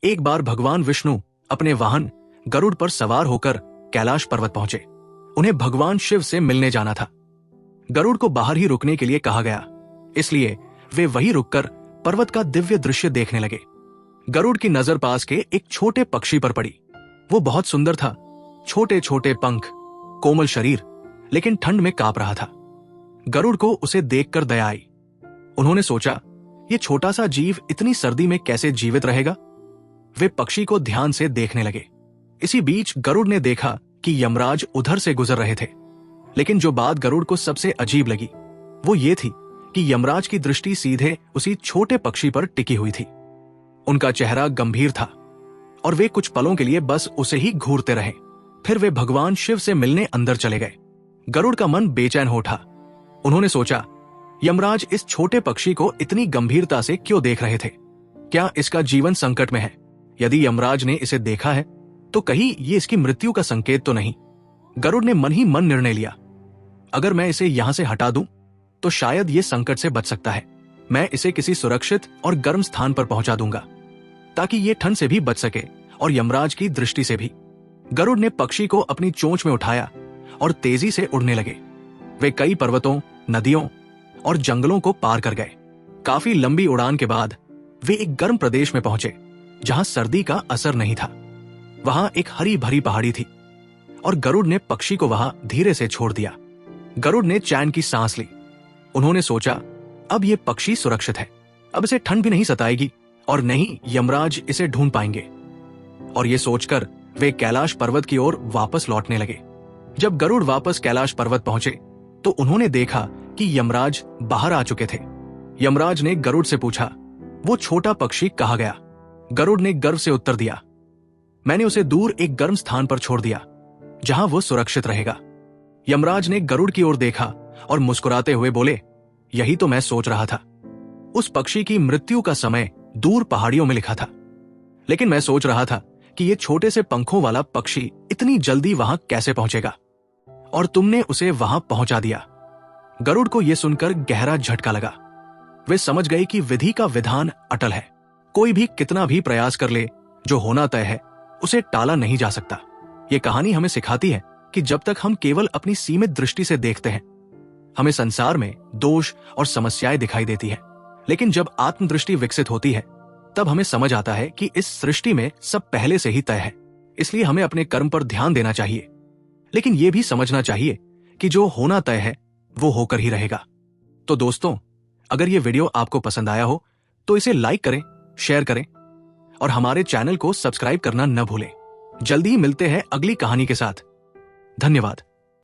एक बार भगवान विष्णु अपने वाहन गरुड़ पर सवार होकर कैलाश पर्वत पहुंचे। उन्हें भगवान शिव से मिलने जाना था। गरुड़ को बाहर ही रुकने के लिए कहा गया, इसलिए वे वहीं रुककर पर्वत का दिव्य दृश्य देखने लगे। गरुड़ की नजर पास के एक छोटे पक्षी पर पड़ी। वो बहुत सुंदर था, छोटे छोटे पंख, कोमल शरीर, लेकिन ठंड में कांप रहा था। गरुड़ को उसे देखकर दया आई। उन्होंने सोचा, ये छोटा सा जीव इतनी सर्दी में कैसे जीवित रहेगा। वे पक्षी को ध्यान से देखने लगे। इसी बीच गरुड़ ने देखा कि यमराज उधर से गुजर रहे थे। लेकिन जो बात गरुड़ को सबसे अजीब लगी वो ये थी कि यमराज की दृष्टि सीधे उसी छोटे पक्षी पर टिकी हुई थी। उनका चेहरा गंभीर था और वे कुछ पलों के लिए बस उसे ही घूरते रहे। फिर वे भगवान शिव से मिलने अंदर चले गए। गरुड़ का मन बेचैन हो उठा। उन्होंने सोचा, यमराज इस छोटे पक्षी को इतनी गंभीरता से क्यों देख रहे थे? क्या इसका जीवन संकट में है? यदि यमराज ने इसे देखा है तो कहीं ये इसकी मृत्यु का संकेत तो नहीं? गरुड़ ने मन ही मन निर्णय लिया, अगर मैं इसे यहां से हटा दूं तो शायद ये संकट से बच सकता है। मैं इसे किसी सुरक्षित और गर्म स्थान पर पहुंचा दूंगा ताकि ये ठंड से भी बच सके और यमराज की दृष्टि से भी। गरुड़ ने पक्षी को अपनी चोंच में उठाया और तेजी से उड़ने लगे। वे कई पर्वतों, नदियों और जंगलों को पार कर गए। काफी लंबी उड़ान के बाद वे एक गर्म प्रदेश में पहुंचे जहां सर्दी का असर नहीं था। वहां एक हरी भरी पहाड़ी थी और गरुड़ ने पक्षी को वहां धीरे से छोड़ दिया। गरुड़ ने चैन की सांस ली। उन्होंने सोचा, अब ये पक्षी सुरक्षित है, अब इसे ठंड भी नहीं सताएगी और न ही यमराज इसे ढूंढ पाएंगे। और ये सोचकर वे कैलाश पर्वत की ओर वापस लौटने लगे। जब गरुड़ वापस कैलाश पर्वत पहुंचे तो उन्होंने देखा कि यमराज बाहर आ चुके थे। यमराज ने गरुड़ से पूछा, वो छोटा पक्षी कहाँ गया? गरुड़ ने गर्व से उत्तर दिया, मैंने उसे दूर एक गर्म स्थान पर छोड़ दिया जहां वो सुरक्षित रहेगा। यमराज ने गरुड़ की ओर देखा और मुस्कुराते हुए बोले, यही तो मैं सोच रहा था। उस पक्षी की मृत्यु का समय दूर पहाड़ियों में लिखा था, लेकिन मैं सोच रहा था कि ये छोटे से पंखों वाला पक्षी इतनी जल्दी वहां कैसे पहुंचेगा, और तुमने उसे वहां पहुंचा दिया। गरुड़ को यह सुनकर गहरा झटका लगा। वे समझ गए कि विधि का विधान अटल है। कोई भी कितना भी प्रयास कर ले, जो होना तय है उसे टाला नहीं जा सकता। ये कहानी हमें सिखाती है कि जब तक हम केवल अपनी सीमित दृष्टि से देखते हैं, हमें संसार में दोष और समस्याएं दिखाई देती है। लेकिन जब आत्मदृष्टि विकसित होती है तब हमें समझ आता है कि इस सृष्टि में सब पहले से ही तय है। इसलिए हमें अपने कर्म पर ध्यान देना चाहिए, लेकिन यह भी समझना चाहिए कि जो होना तय है वो होकर ही रहेगा। तो दोस्तों, अगर ये वीडियो आपको पसंद आया हो तो इसे लाइक करें, शेयर करें और हमारे चैनल को सब्सक्राइब करना न भूलें। जल्दी ही मिलते हैं अगली कहानी के साथ। धन्यवाद।